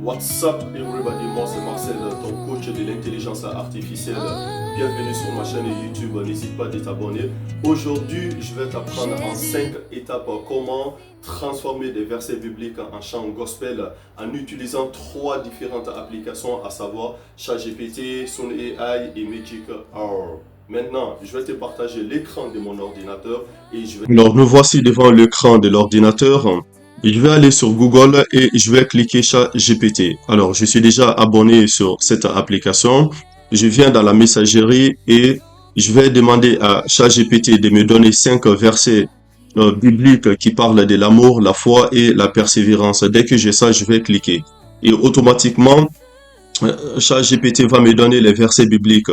What's up everybody, moi c'est Marcel, ton coach de l'intelligence artificielle. Bienvenue sur ma chaîne YouTube, n'hésite pas à t'abonner. Aujourd'hui, je vais t'apprendre en 5 étapes comment transformer des versets bibliques en chant gospel en utilisant 3 différentes applications, à savoir ChatGPT, SoundAI et Magic Hour. Maintenant, je vais te partager l'écran de mon ordinateur et je vais... Alors, nous voici devant l'écran de l'ordinateur. Je vais aller sur Google et je vais cliquer ChatGPT. Alors, je suis déjà abonné sur cette application. Je viens dans la messagerie et je vais demander à ChatGPT de me donner 5 versets bibliques qui parlent de l'amour, la foi et la persévérance. Dès que j'ai ça, je vais cliquer. Et automatiquement, ChatGPT va me donner les versets bibliques.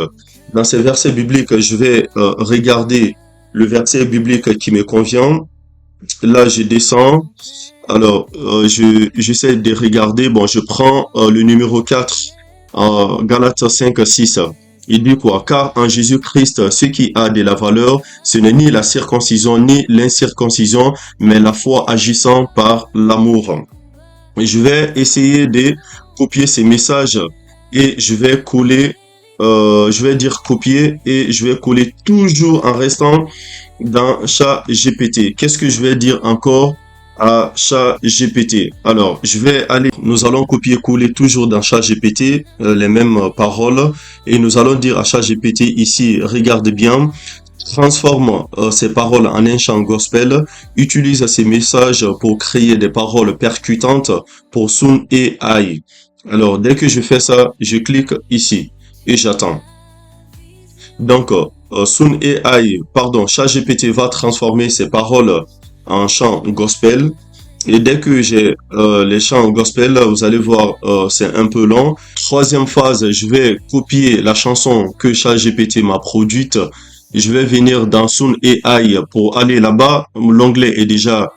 Dans ces versets bibliques, je vais regarder le verset biblique qui me convient. Là, je descends. Alors, j'essaie de regarder. Bon, je prends le numéro 4, Galates 5, 6. Il dit quoi? Car en Jésus-Christ, ce qui a de la valeur, ce n'est ni la circoncision ni l'incirconcision, mais la foi agissant par l'amour. Je vais essayer de copier ces messages et je vais coller, je vais dire copier et je vais coller toujours en restant dans ChatGPT. Qu'est-ce que je vais dire encore à ChatGPT? Alors, je vais aller, nous allons copier-coller toujours dans ChatGPT les mêmes paroles et nous allons dire à ChatGPT ici, regarde bien, transforme ces paroles en un chant gospel, utilise ces messages pour créer des paroles percutantes pour SoundAI. Alors, dès que je fais ça, je clique ici et j'attends. Donc, ChatGPT va transformer ces paroles en chant gospel. Et dès que j'ai les chants gospel, vous allez voir, c'est un peu long. Troisième phase, je vais copier la chanson que ChatGPT m'a produite. Je vais venir dans SoundAI pour aller là-bas. L'onglet est déjà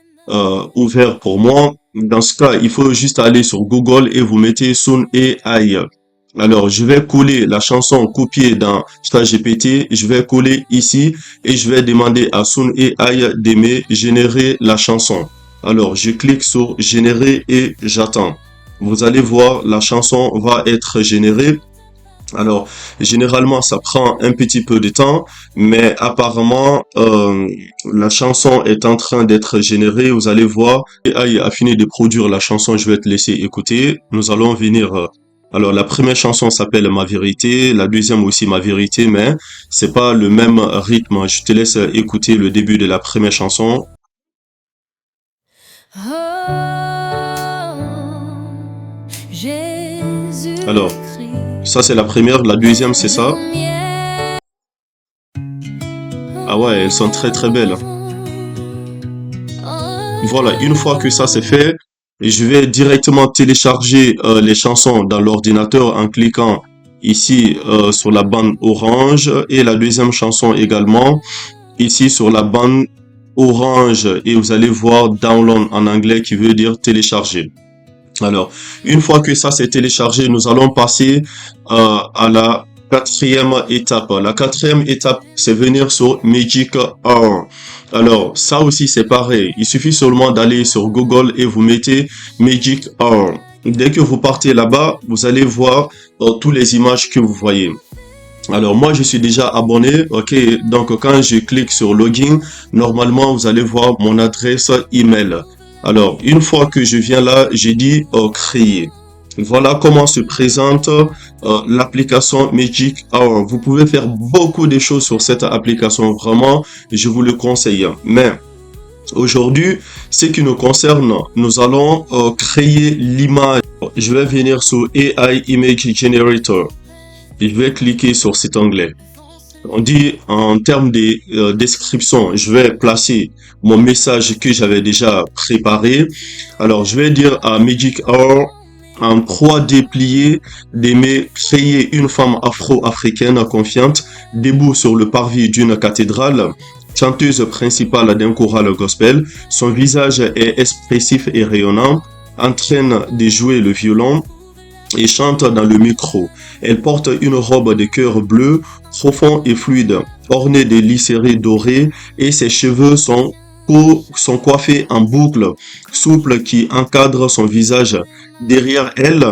ouvert pour moi. Dans ce cas, il faut juste aller sur Google et vous mettez SoundAI. Alors, je vais coller la chanson copiée dans ChatGPT. Je vais coller ici et je vais demander à SoundAI de me générer la chanson. Alors, je clique sur générer et j'attends. Vous allez voir, la chanson va être générée. Alors, généralement, ça prend un petit peu de temps, mais apparemment, la chanson est en train d'être générée. Vous allez voir, AI a fini de produire la chanson. Je vais te laisser écouter. Nous allons venir... Alors, la première chanson s'appelle Ma Vérité, la deuxième aussi Ma Vérité, mais c'est pas le même rythme. Je te laisse écouter le début de la première chanson. Alors, ça c'est la première, la deuxième c'est ça. Ah ouais, elles sont très très belles. Voilà, une fois que ça c'est fait, je vais directement télécharger les chansons dans l'ordinateur en cliquant ici sur la bande orange et la deuxième chanson également ici sur la bande orange et vous allez voir download en anglais qui veut dire télécharger. Alors, une fois que ça c'est téléchargé, nous allons passer à la quatrième étape. La quatrième étape, c'est venir sur Magic Hour. Alors, ça aussi c'est pareil. Il suffit seulement d'aller sur Google et vous mettez Magic Hour. Dès que vous partez là-bas, vous allez voir toutes les images que vous voyez. Alors, moi, je suis déjà abonné. OK, donc quand je clique sur Login, normalement, vous allez voir mon adresse email. Alors, une fois que je viens là, j'ai dit créer. Voilà comment se présente l'application Magic Hour. Vous pouvez faire beaucoup de choses sur cette application. Vraiment, je vous le conseille. Mais aujourd'hui, ce qui nous concerne, nous allons créer l'image. Je vais venir sur AI Image Generator. Je vais cliquer sur cet onglet. On dit en termes de description, je vais placer mon message que j'avais déjà préparé. Alors, je vais dire à Magic Hour en 3D plié de me créer une femme afro-africaine confiante, debout sur le parvis d'une cathédrale, chanteuse principale d'un choral gospel. Son visage est expressif et rayonnant, en train de jouer le violon et chante dans le micro. Elle porte une robe de cœur bleu, profond et fluide, ornée de lisérés dorés et ses cheveux sont cheveux sont coiffés en boucle souple qui encadre son visage. Derrière elle,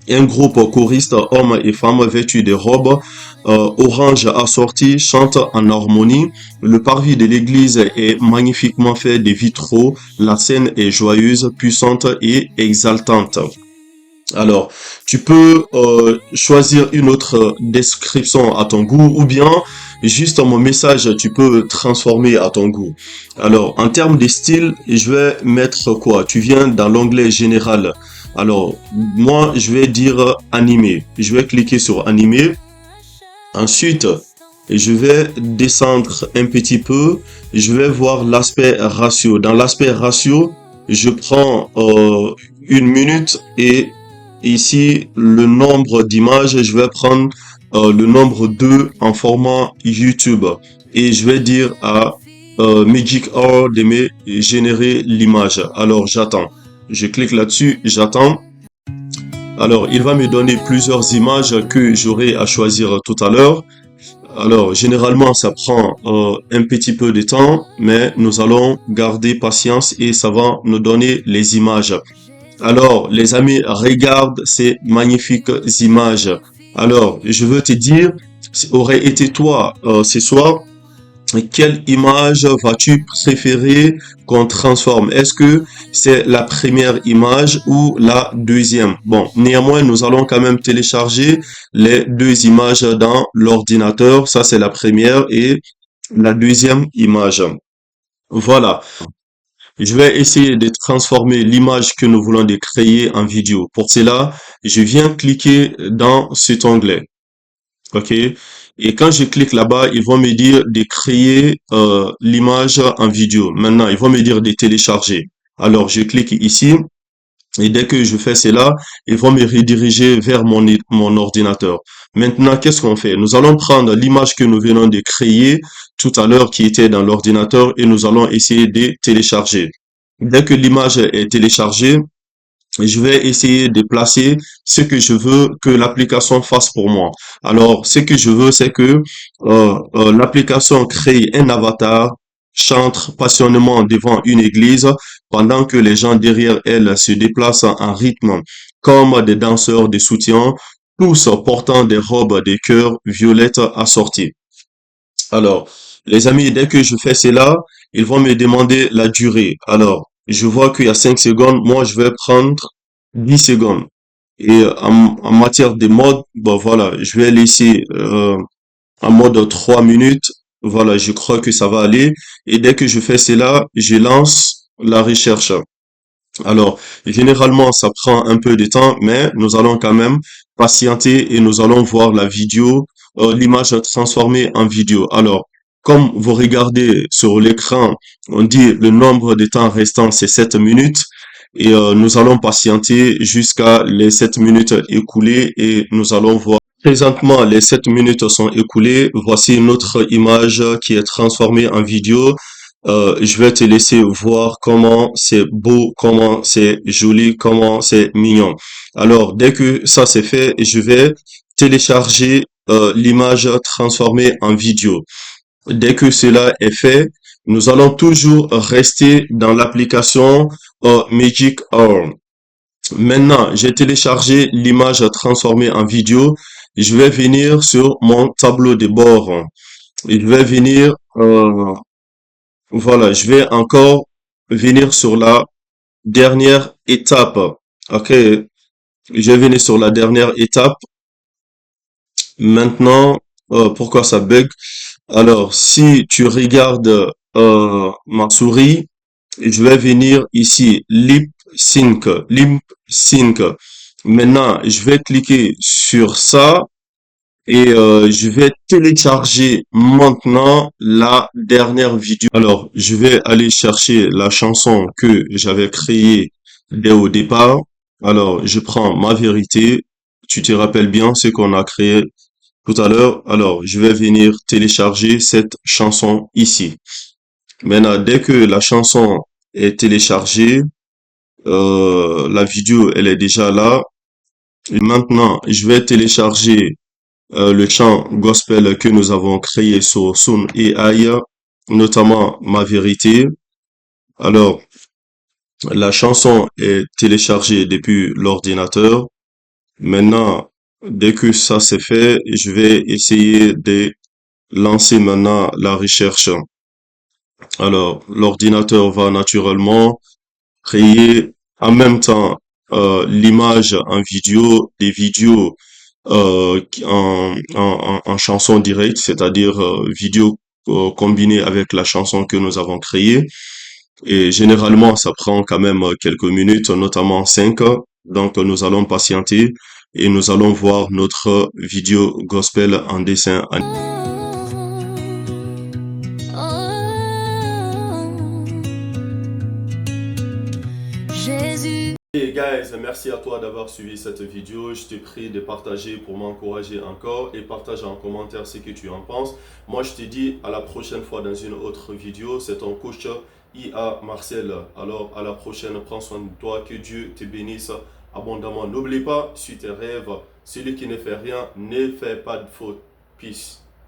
un groupe choriste, hommes et femmes vêtus de robes orange assorties, chante en harmonie. Le parvis de l'église est magnifiquement fait de vitraux. La scène est joyeuse, puissante et exaltante. Alors, tu peux choisir une autre description à ton goût ou bien juste mon message, tu peux transformer à ton goût. Alors, en termes de style, je vais mettre quoi? Tu viens dans l'onglet général. Alors, moi, je vais dire animé. Je vais cliquer sur animé. Ensuite, je vais descendre un petit peu. Je vais voir l'aspect ratio. Dans l'aspect ratio, je prends 1 minute et ici, le nombre d'images, je vais prendre le nombre 2 en format YouTube. Et je vais dire à Magic Hour de me générer l'image. Alors, j'attends. Je clique là-dessus, j'attends. Alors, il va me donner plusieurs images que j'aurai à choisir tout à l'heure. Alors, généralement, ça prend un petit peu de temps, mais nous allons garder patience et ça va nous donner les images. Alors, les amis, regarde ces magnifiques images. Alors, je veux te dire, aurait été toi ce soir, quelle image vas-tu préférer qu'on transforme? Est-ce que c'est la première image ou la deuxième? Bon, néanmoins, nous allons quand même télécharger les deux images dans l'ordinateur. Ça, c'est la première et la deuxième image. Voilà. Je vais essayer de transformer l'image que nous voulons de créer en vidéo. Pour cela, je viens cliquer dans cet onglet. OK? Et quand je clique là-bas, ils vont me dire de créer l'image en vidéo. Maintenant, ils vont me dire de télécharger. Alors, je clique ici. Et dès que je fais cela, ils vont me rediriger vers mon ordinateur. Maintenant, qu'est-ce qu'on fait? Nous allons prendre l'image que nous venons de créer tout à l'heure qui était dans l'ordinateur et nous allons essayer de télécharger. Dès que l'image est téléchargée, je vais essayer de placer ce que je veux que l'application fasse pour moi. Alors, ce que je veux, c'est que l'application crée un avatar, chante passionnément devant une église, pendant que les gens derrière elle se déplacent en rythme, comme des danseurs de soutien, tous portant des robes de cœur violettes assorties. Alors, les amis, dès que je fais cela, ils vont me demander la durée. Alors, je vois qu'il y a 5 secondes. Moi, je vais prendre 10 secondes. Et en matière de mode, bon voilà, je vais laisser en mode 3 minutes. Voilà, je crois que ça va aller. Et dès que je fais cela, je lance la recherche. Alors, généralement, ça prend un peu de temps, mais nous allons quand même patienter et nous allons voir la vidéo, l'image transformée en vidéo. Alors, comme vous regardez sur l'écran, on dit le nombre de temps restant, c'est 7 minutes. Et nous allons patienter jusqu'à les 7 minutes écoulées et nous allons voir. Présentement, les 7 minutes sont écoulées. Voici une autre image qui est transformée en vidéo. Je vais te laisser voir comment c'est beau, comment c'est joli, comment c'est mignon. Alors, dès que ça c'est fait, je vais télécharger l'image transformée en vidéo. Dès que cela est fait, nous allons toujours rester dans l'application Magic Hour. Maintenant, j'ai téléchargé l'image transformée en vidéo. Je vais venir sur mon tableau de bord. Et je vais venir, voilà, je vais encore venir sur la dernière étape. Ok, je vais venir sur la dernière étape. Maintenant, pourquoi ça bug? Alors, si tu regardes ma souris, je vais venir ici, lip sync, lip sync. Maintenant, je vais cliquer sur ça et je vais télécharger maintenant la dernière vidéo. Alors, je vais aller chercher la chanson que j'avais créée dès au départ. Alors, je prends ma vérité. Tu te rappelles bien ce qu'on a créé tout à l'heure. Alors, je vais venir télécharger cette chanson ici. Maintenant, dès que la chanson est téléchargée, la vidéo, elle est déjà là. Et maintenant, je vais télécharger le chant gospel que nous avons créé sur Soon AI, notamment Ma Vérité. Alors, la chanson est téléchargée depuis l'ordinateur. Maintenant, dès que ça c'est fait, je vais essayer de lancer maintenant la recherche. Alors, l'ordinateur va naturellement créer en même temps l'image en vidéo, des vidéos en chanson directe, c'est-à-dire vidéo combinée avec la chanson que nous avons créée. Et généralement, ça prend quand même quelques minutes, notamment 5. Donc, nous allons patienter et nous allons voir notre vidéo gospel en dessin animé. Jésus. Hey guys, merci à toi d'avoir suivi cette vidéo. Je te prie de partager pour m'encourager encore et partage en commentaire ce que tu en penses. Moi, je te dis à la prochaine fois dans une autre vidéo. C'est ton coach IA Marcel. Alors, à la prochaine. Prends soin de toi. Que Dieu te bénisse abondamment. N'oublie pas, suis tes rêves. Celui qui ne fait rien ne fait pas de faute. Peace.